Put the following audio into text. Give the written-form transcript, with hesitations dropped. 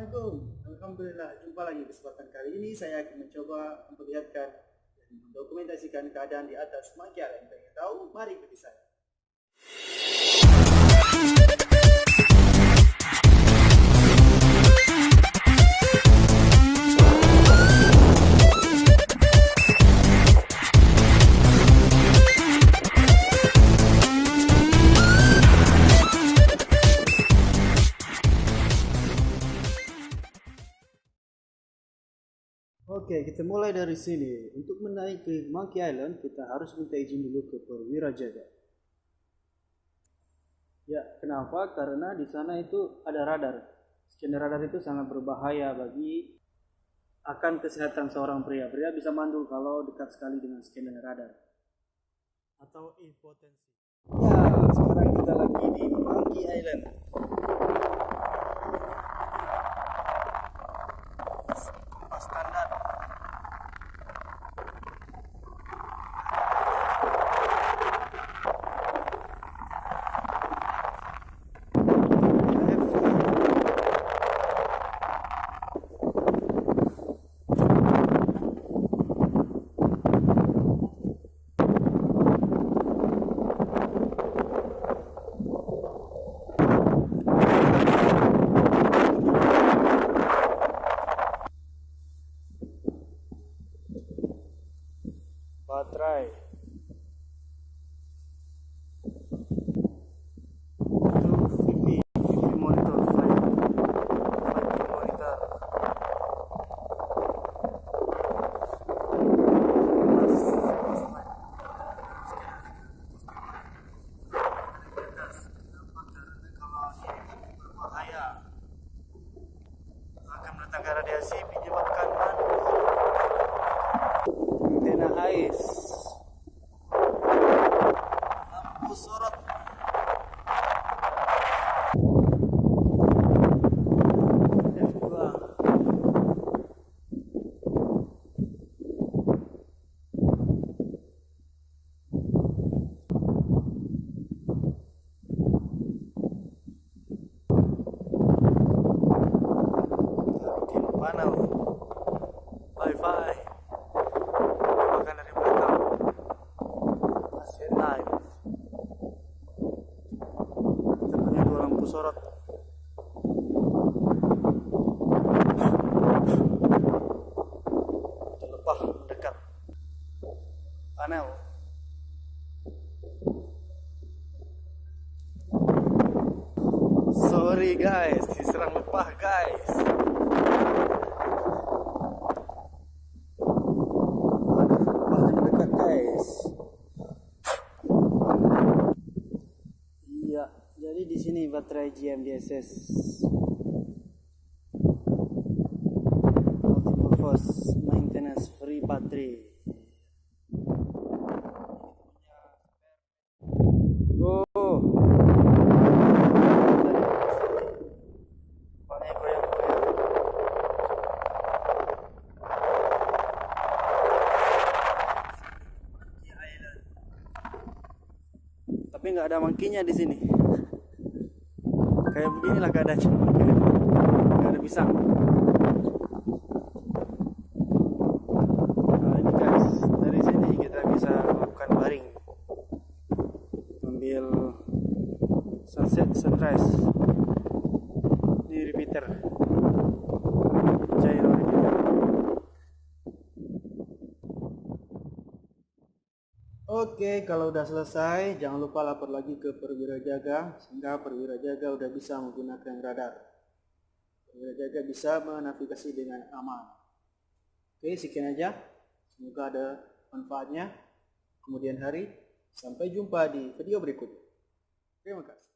Assalamualaikum. Alhamdulillah, jumpa lagi. Kesempatan kali ini saya akan mencoba memperlihatkan dan mendokumentasikan keadaan di atas Makial. Yang pengen tahu, mari ikuti saya. Oke, kita mulai dari sini. Untuk menaik ke Monkey Island, kita harus minta izin dulu ke perwira jaga. Ya, kenapa? Karena di sana itu ada radar. Scanner radar itu sangat berbahaya bagi akan kesehatan seorang pria. Pria bisa mandul kalau dekat sekali dengan scanner radar atau impotensi. Ya, sekarang kita lagi di Monkey Island. Standar. Baterai itu VV monitor, flight monitor. Berbahaya akan mendatangkan radiasi, menyebabkan antena AHTS, lampu sorot, F2. Panel Wi-Fi. Makan dari belakang. Masih live. Kita punya dua lampu sorot. Lebah mendekat. Panel. Sorry guys, diserang lebah guys. Iya, jadi di sini baterai GMDSS multipurpose maintenance free battery. Oh, kepalanya goyang-goyang. Tapi nggak ada mangkinya di sini. Kayak beginilah keadaannya. Nggak ada pisang. Nah ini guys, dari sini kita bisa lakukan baring, ambil sunset, sunrise di repeater, gyro repeater. Oke, kalau udah selesai, jangan lupa lapor lagi ke perwira jaga, sehingga perwira jaga udah bisa menggunakan radar. Perwira jaga bisa menavigasi dengan aman. Oke, sekian aja. Semoga ada manfaatnya. Kemudian hari, sampai jumpa di video berikutnya. Terima kasih.